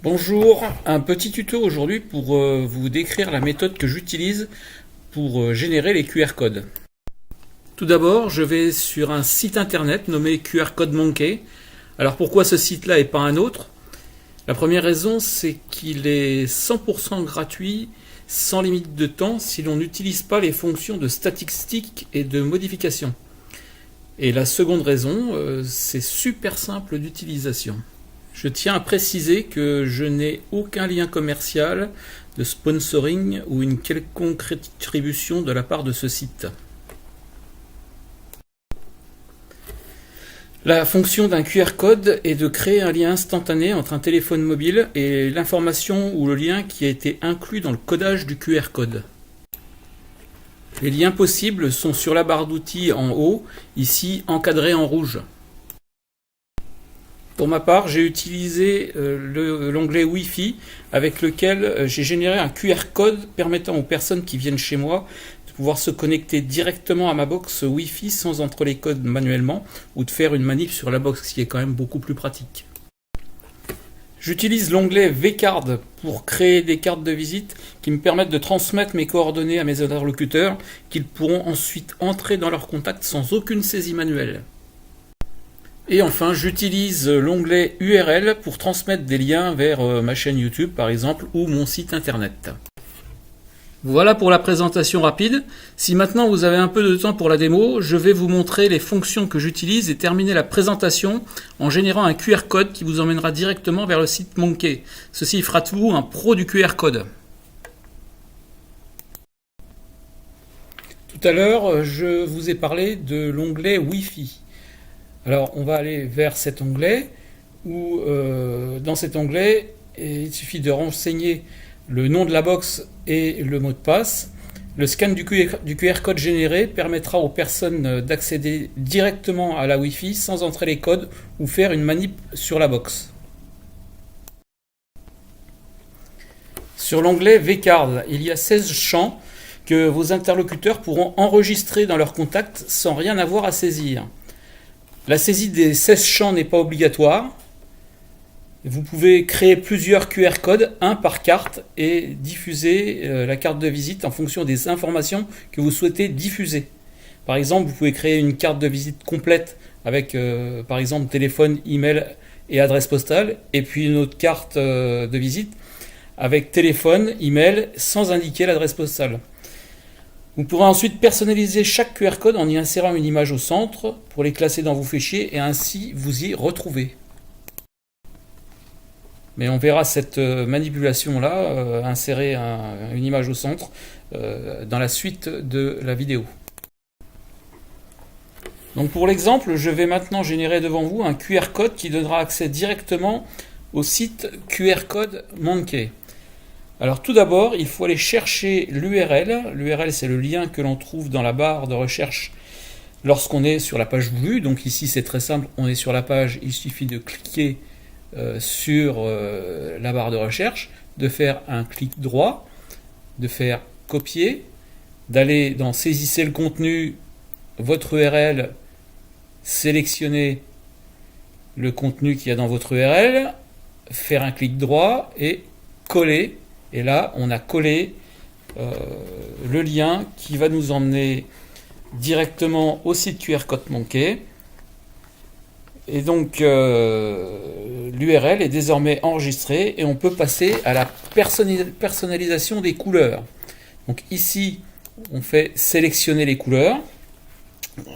Bonjour, un petit tuto aujourd'hui pour vous décrire la méthode que j'utilise pour générer les QR codes. Tout d'abord, je vais sur un site internet nommé QR Code Monkey. Alors pourquoi ce site-là et pas un autre? La première raison, c'est qu'il est 100% gratuit, sans limite de temps, si l'on n'utilise pas les fonctions de statistique et de modification. Et la seconde raison, c'est super simple d'utilisation. Je tiens à préciser que je n'ai aucun lien commercial, de sponsoring ou une quelconque rétribution de la part de ce site. La fonction d'un QR code est de créer un lien instantané entre un téléphone mobile et l'information ou le lien qui a été inclus dans le codage du QR code. Les liens possibles sont sur la barre d'outils en haut, ici encadré en rouge. Pour ma part, j'ai utilisé l'onglet Wi-Fi avec lequel j'ai généré un QR code permettant aux personnes qui viennent chez moi de pouvoir se connecter directement à ma box Wi-Fi sans entrer les codes manuellement ou de faire une manip sur la box, ce qui est quand même beaucoup plus pratique. J'utilise l'onglet Vcard pour créer des cartes de visite qui me permettent de transmettre mes coordonnées à mes interlocuteurs qu'ils pourront ensuite entrer dans leurs contacts sans aucune saisie manuelle. Et enfin, j'utilise l'onglet URL pour transmettre des liens vers ma chaîne YouTube par exemple ou mon site internet. Voilà pour la présentation rapide. Si maintenant vous avez un peu de temps pour la démo, je vais vous montrer les fonctions que j'utilise et terminer la présentation en générant un QR code qui vous emmènera directement vers le site Monkey. Ceci fera de vous un pro du QR code. Tout à l'heure, je vous ai parlé de l'onglet Wi-Fi. Alors on va aller vers cet onglet où dans cet onglet il suffit de renseigner le nom de la box et le mot de passe. Le scan du QR code généré permettra aux personnes d'accéder directement à la Wi-Fi sans entrer les codes ou faire une manip sur la box. Sur l'onglet Vcard, il y a 16 champs que vos interlocuteurs pourront enregistrer dans leurs contacts sans rien avoir à saisir. La saisie des 16 champs n'est pas obligatoire. Vous pouvez créer plusieurs QR codes, un par carte, et diffuser la carte de visite en fonction des informations que vous souhaitez diffuser. Par exemple, vous pouvez créer une carte de visite complète avec, par exemple, téléphone, email et adresse postale, et puis une autre carte de visite avec téléphone, email, sans indiquer l'adresse postale. Vous pourrez ensuite personnaliser chaque QR code en y insérant une image au centre pour les classer dans vos fichiers et ainsi vous y retrouver. Mais on verra cette manipulation-là, insérer une image au centre, dans la suite de la vidéo. Donc pour l'exemple, je vais maintenant générer devant vous un QR code qui donnera accès directement au site QR Code Monkey. Alors tout d'abord, il faut aller chercher l'URL. L'URL, c'est le lien que l'on trouve dans la barre de recherche lorsqu'on est sur la page voulue. Donc ici, c'est très simple, on est sur la page, il suffit de cliquer sur la barre de recherche, de faire un clic droit, de faire copier, d'aller dans saisissez le contenu, votre URL, sélectionner le contenu qu'il y a dans votre URL, faire un clic droit et coller. Et là, on a collé le lien qui va nous emmener directement au site QR Code Monkey. Et donc, l'URL est désormais enregistrée et on peut passer à la personnalisation des couleurs. Donc ici, on fait sélectionner les couleurs.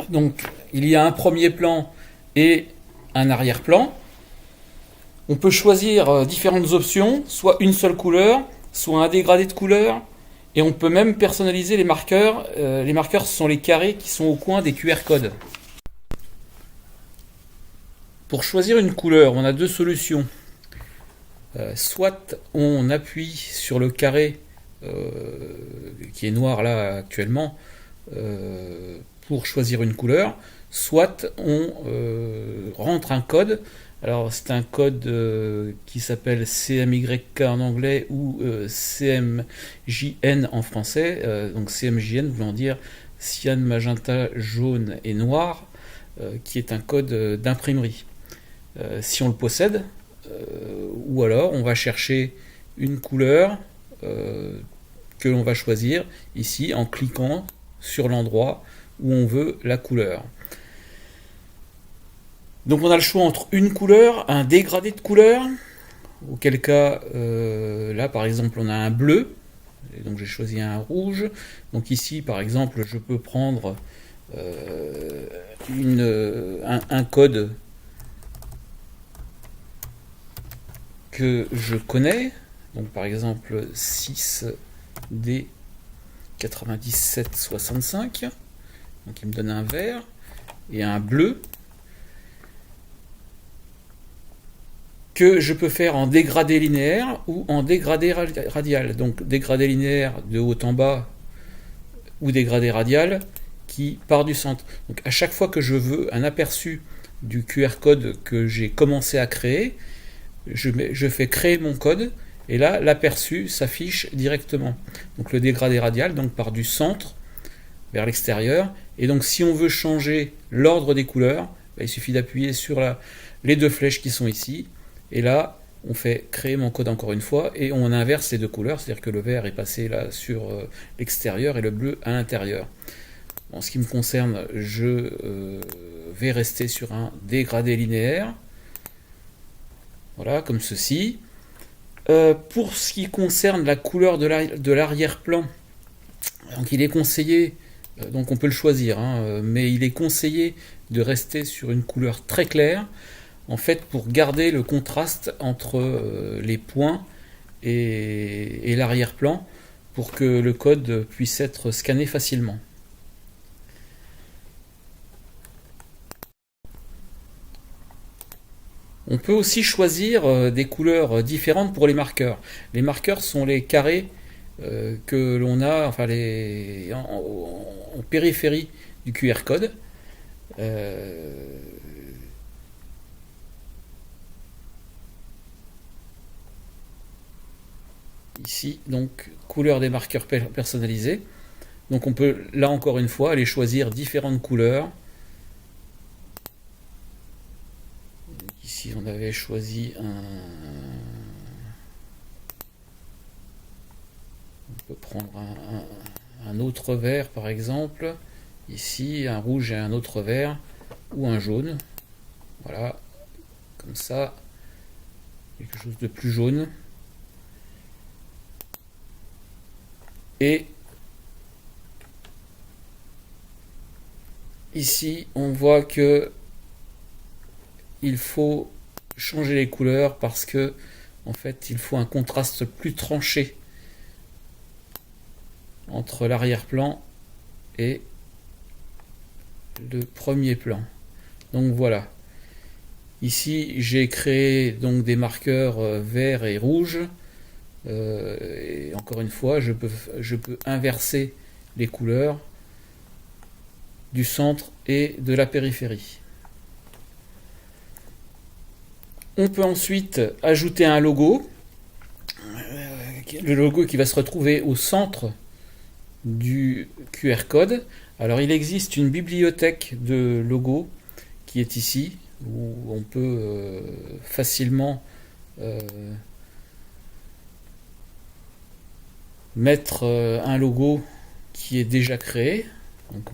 Donc, il y a un premier plan et un arrière-plan. On peut choisir différentes options, soit une seule couleur, soit un dégradé de couleurs, et on peut même personnaliser les marqueurs. Les marqueurs, ce sont les carrés qui sont au coin des QR codes. Pour choisir une couleur, on a deux solutions. Soit on appuie sur le carré qui est noir là actuellement pour choisir une couleur, soit on rentre un code. Alors c'est un code qui s'appelle CMYK en anglais ou CMJN en français. Donc CMJN voulant dire cyan, magenta, jaune et noir, qui est un code d'imprimerie. Si on le possède, ou alors on va chercher une couleur que l'on va choisir ici en cliquant sur l'endroit où on veut la couleur. Donc on a le choix entre une couleur, un dégradé de couleur, auquel cas là par exemple on a un bleu, et donc j'ai choisi un rouge. Donc ici par exemple je peux prendre un code que je connais, donc par exemple 6D9765, donc il me donne un vert et un bleu que je peux faire en dégradé linéaire ou en dégradé radial. Donc dégradé linéaire de haut en bas ou dégradé radial qui part du centre. Donc à chaque fois que je veux un aperçu du QR code que j'ai commencé à créer, je fais créer mon code et là l'aperçu s'affiche directement. Donc le dégradé radial donc part du centre vers l'extérieur, et donc si on veut changer l'ordre des couleurs, il suffit d'appuyer sur les deux flèches qui sont ici, et là on fait créer mon code encore une fois et on inverse les deux couleurs, c'est-à-dire que le vert est passé là sur l'extérieur et le bleu à l'intérieur. En ce qui me concerne, je vais rester sur un dégradé linéaire, voilà, comme ceci. Pour ce qui concerne la couleur de l'arrière-plan, donc il est conseillé, donc on peut le choisir, hein, mais il est conseillé de rester sur une couleur très claire, en fait pour garder le contraste entre les points et l'arrière-plan, pour que le code puisse être scanné facilement. On peut aussi choisir des couleurs différentes pour les marqueurs. Les marqueurs sont les carrés que l'on a en périphérie du QR code. Ici, donc, couleur des marqueurs personnalisés. Donc on peut, là encore une fois, aller choisir différentes couleurs. Ici, on avait choisi on peut prendre un autre vert, par exemple. Ici, un rouge et un autre vert, ou un jaune. Voilà, comme ça. Quelque chose de plus jaune. Et ici, on voit que il faut changer les couleurs parce que en fait il faut un contraste plus tranché entre l'arrière-plan et le premier plan. Donc voilà, ici j'ai créé donc des marqueurs verts et rouges, et encore une fois je peux inverser les couleurs du centre et de la périphérie. On peut ensuite ajouter un logo, le logo qui va se retrouver au centre du QR code. Alors il existe une bibliothèque de logos qui est ici, où on peut facilement mettre un logo qui est déjà créé. Donc,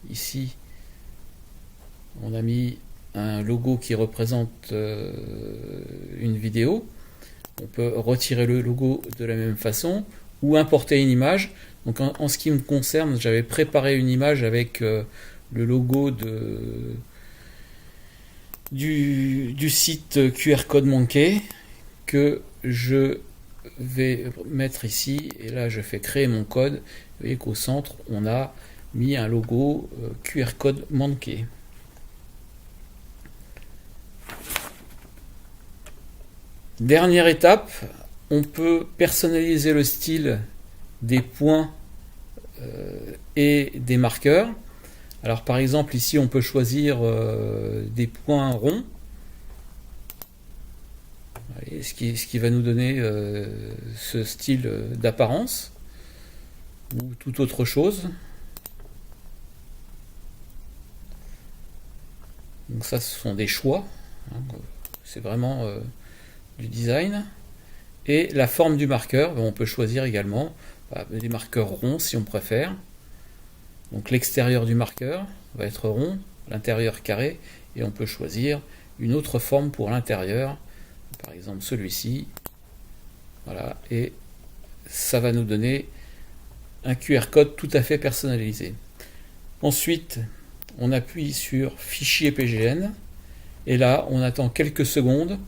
ici, on a mis un logo qui représente une vidéo. On peut retirer le logo de la même façon ou importer une image. Donc en ce qui me concerne, j'avais préparé une image avec le logo du site QR Code Monkey que je vais mettre ici, et là je fais créer mon code. Vous voyez qu'au centre on a mis un logo QR Code Monkey. Dernière étape, on peut personnaliser le style des points et des marqueurs. Alors par exemple ici on peut choisir des points ronds, ce qui va nous donner ce style d'apparence, ou toute autre chose. Donc ça, ce sont des choix, hein, c'est vraiment du design. Et la forme du marqueur, on peut choisir également des marqueurs ronds si on préfère. Donc l'extérieur du marqueur va être rond, l'intérieur carré, et on peut choisir une autre forme pour l'intérieur, par exemple celui-ci. Voilà, et ça va nous donner un QR code tout à fait personnalisé. Ensuite, on appuie sur Fichier PGN, et là, on attend quelques secondes,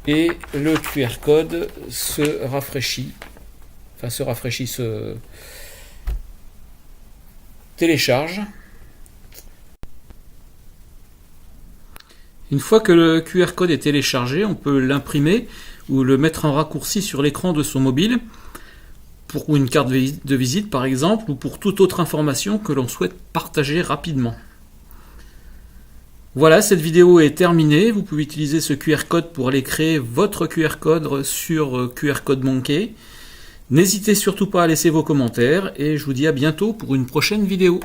et le QR code se rafraîchit, se télécharge. Une fois que le QR code est téléchargé, on peut l'imprimer ou le mettre en raccourci sur l'écran de son mobile pour une carte de visite par exemple, ou pour toute autre information que l'on souhaite partager rapidement. Voilà, cette vidéo est terminée. Vous pouvez utiliser ce QR code pour aller créer votre QR code sur QR Code Monkey. N'hésitez surtout pas à laisser vos commentaires et je vous dis à bientôt pour une prochaine vidéo.